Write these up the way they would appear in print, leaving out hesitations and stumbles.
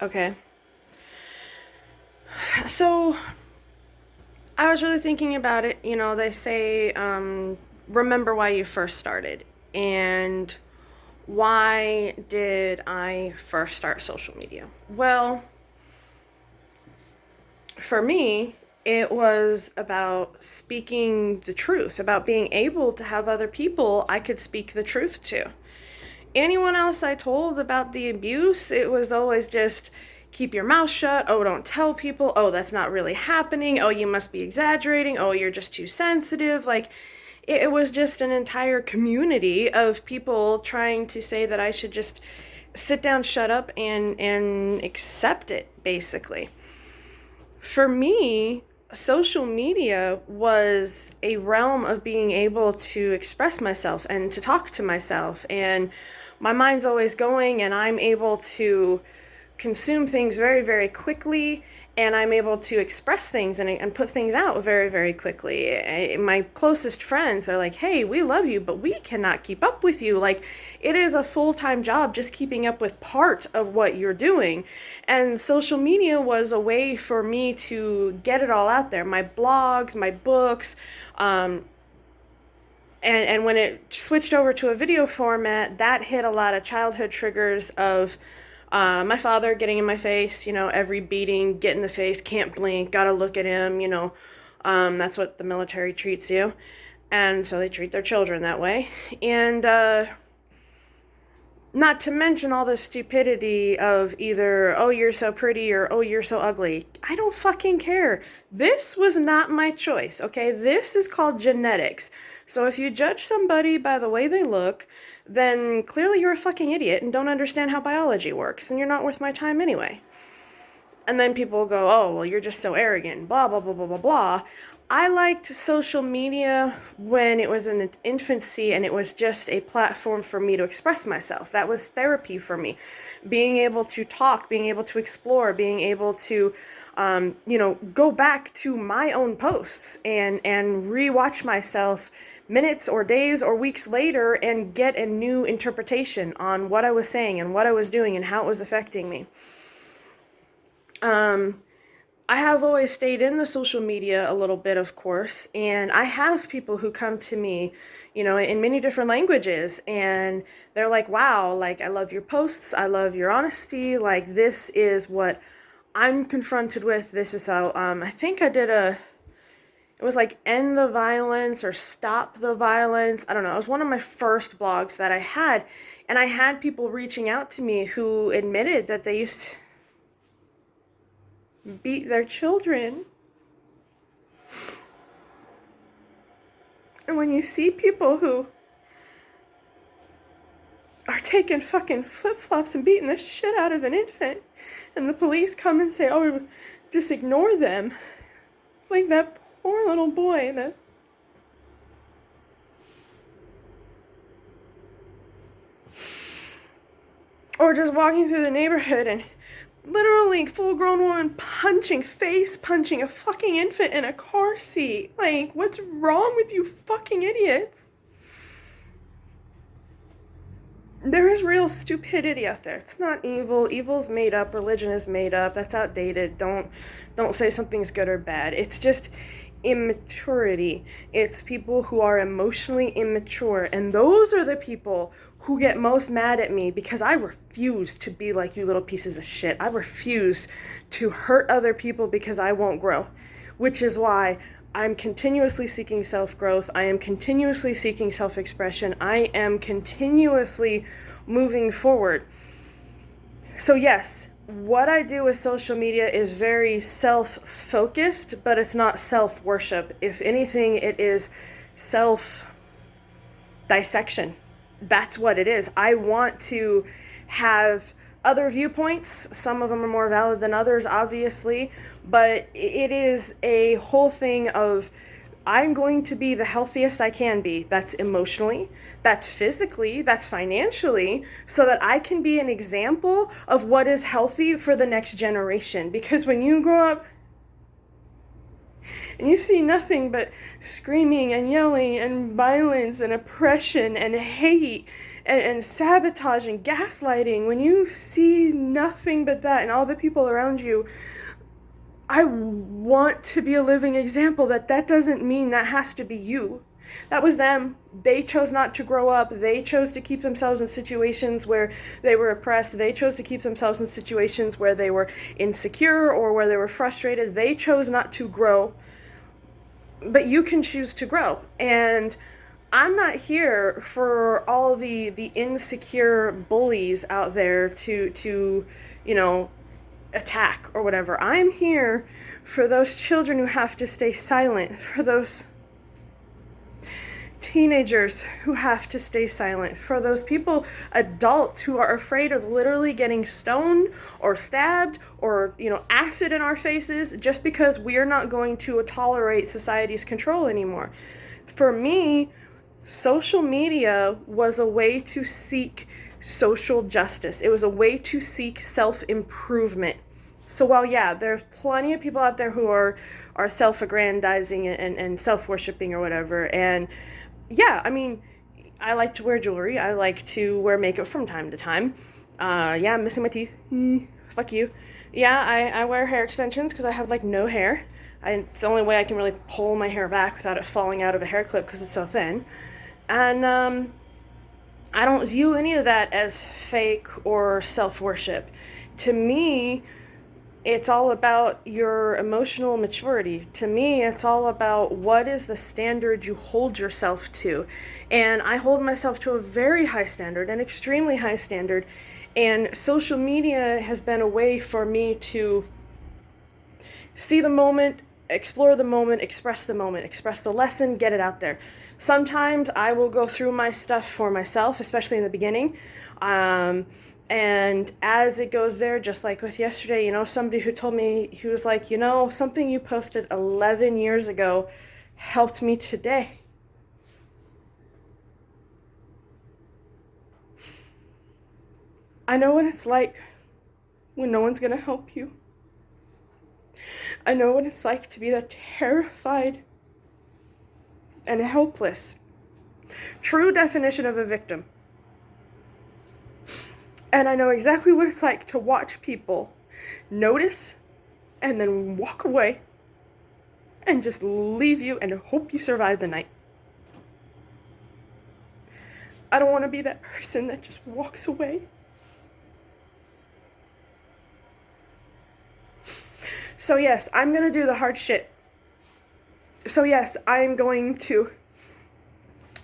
Okay. So I was really thinking about it. They say, remember why you first started. And why did I first start social media? Well, for me, it was about speaking the truth, about being able to have other people I could speak the truth to. Anyone else I told about the abuse, it was always just keep your mouth shut. Oh, don't tell people. Oh, that's not really happening. Oh, you must be exaggerating. Oh, you're just too sensitive. Like, it was just an entire community of people trying to say that I should just sit down, shut up, and accept it, basically. For me, social media was a realm of being able to express myself and to talk to myself, and my mind's always going, and I'm able to consume things very, very quickly, and I'm able to express things and put things out very, very quickly. My closest friends are like, hey, we love you, but we cannot keep up with you. Like, it is a full-time job just keeping up with part of what you're doing. And social media was a way for me to get it all out there. My blogs, my books, and when it switched over to a video format, that hit a lot of childhood triggers of my father getting in my face, every beating, get in the face, can't blink, gotta look at him, that's what the military treats you. And so they treat their children that way. And not to mention all the stupidity of either, oh, you're so pretty or, oh, you're so ugly. I don't fucking care. This was not my choice, okay? This is called genetics. So if you judge somebody by the way they look, then clearly you're a fucking idiot and don't understand how biology works, and you're not worth my time anyway. And then people go, oh, well, you're just so arrogant, blah, blah, blah, blah, blah, blah. I liked social media when it was in its infancy and it was just a platform for me to express myself. That was therapy for me. Being able to talk, being able to explore, being able to, go back to my own posts and rewatch myself minutes or days or weeks later and get a new interpretation on what I was saying and what I was doing and how it was affecting me. Um, I have always stayed in the social media a little bit, of course, and I have people who come to me, in many different languages, and they're like, wow, like, I love your posts, I love your honesty, like, this is what I'm confronted with, this is how, I think it was like End the Violence or Stop the Violence, I don't know, it was one of my first blogs that I had, and I had people reaching out to me who admitted that they used to beat their children. And when you see people who are taking fucking flip-flops and beating the shit out of an infant, and the police come and say, oh, just ignore them. Like that poor little boy that or just walking through the neighborhood and literally full-grown woman face punching a fucking infant in a car seat. Like, what's wrong with you fucking idiots? There is real stupidity out there. It's not evil. Evil's made up. Religion is made up. That's outdated. Don't say something's good or bad. It's just immaturity. It's people who are emotionally immature, and those are the people who get most mad at me because I refuse to be like you little pieces of shit. I refuse to hurt other people because I won't grow, which is why I'm continuously seeking self-growth. I am continuously seeking self-expression. I am continuously moving forward. So yes, what I do with social media is very self-focused, but it's not self-worship. If anything, it is self-dissection. That's what it is. I want to have other viewpoints. Some of them are more valid than others, obviously, but it is a whole thing of I'm going to be the healthiest I can be. That's emotionally, that's physically, that's financially, so that I can be an example of what is healthy for the next generation. Because when you grow up, and you see nothing but screaming and yelling and violence and oppression and hate and sabotage and gaslighting, when you see nothing but that and all the people around you, I want to be a living example that doesn't mean that has to be you. That was them. They chose not to grow up. They chose to keep themselves in situations where they were oppressed. They chose to keep themselves in situations where they were insecure or where they were frustrated. They chose not to grow. But you can choose to grow. And I'm not here for all the insecure bullies out there to attack or whatever. I'm here for those children who have to stay silent, for those teenagers who have to stay silent, for those people, adults who are afraid of literally getting stoned or stabbed or, acid in our faces just because we are not going to tolerate society's control anymore. For me, social media was a way to seek social justice. It was a way to seek self-improvement. So while, yeah, there's plenty of people out there who are self-aggrandizing and self-worshipping or whatever, and yeah, I mean, I like to wear jewelry. I like to wear makeup from time to time. Yeah, I'm missing my teeth. Fuck you. Yeah, I wear hair extensions because I have, no hair. It's the only way I can really pull my hair back without it falling out of a hair clip because it's so thin. And I don't view any of that as fake or self-worship. To me, it's all about your emotional maturity. To me, it's all about what is the standard you hold yourself to. And I hold myself to a very high standard, an extremely high standard. And social media has been a way for me to see the moment, explore the moment, express the lesson, get it out there. Sometimes I will go through my stuff for myself, especially in the beginning. And as it goes there, just like with yesterday, somebody who told me, he was like, something you posted 11 years ago helped me today. I know what it's like when no one's going to help you. I know what it's like to be that terrified and helpless. True definition of a victim. And I know exactly what it's like to watch people notice and then walk away and just leave you and hope you survive the night. I don't want to be that person that just walks away. So yes, I'm going to do the hard shit. So yes, I'm going to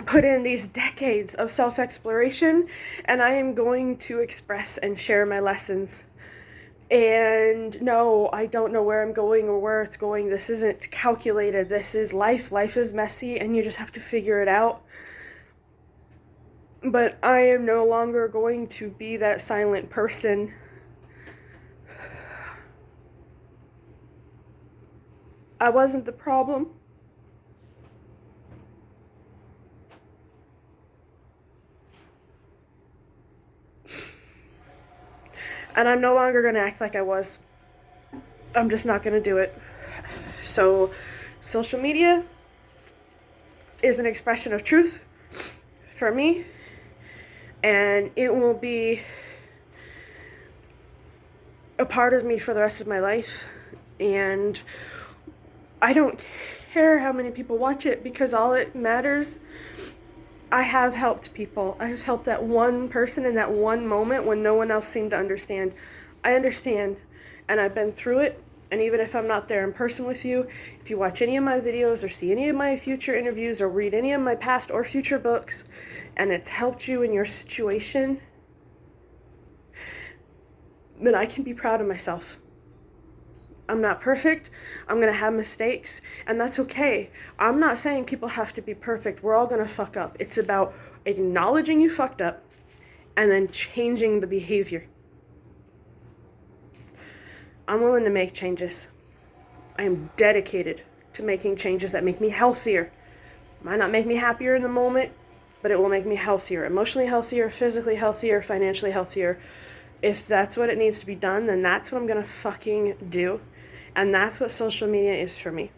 put in these decades of self-exploration, and I am going to express and share my lessons. And no, I don't know where I'm going or where it's going. This isn't calculated. This is life. Life is messy, and you just have to figure it out. But I am no longer going to be that silent person. I wasn't the problem. And I'm no longer going to act like I was. I'm just not going to do it. So, social media is an expression of truth for me. And it will be a part of me for the rest of my life. And I don't care how many people watch it, because all it matters, I have helped people. I have helped that one person in that one moment when no one else seemed to understand. I understand, and I've been through it. And even if I'm not there in person with you, if you watch any of my videos or see any of my future interviews or read any of my past or future books, and it's helped you in your situation, then I can be proud of myself. I'm not perfect. I'm going to have mistakes, and that's okay. I'm not saying people have to be perfect. We're all going to fuck up. It's about acknowledging you fucked up and then changing the behavior. I'm willing to make changes. I am dedicated to making changes that make me healthier. Might not make me happier in the moment, but it will make me healthier, emotionally healthier, physically healthier, financially healthier. If that's what it needs to be done, then that's what I'm going to fucking do. And that's what social media is for me.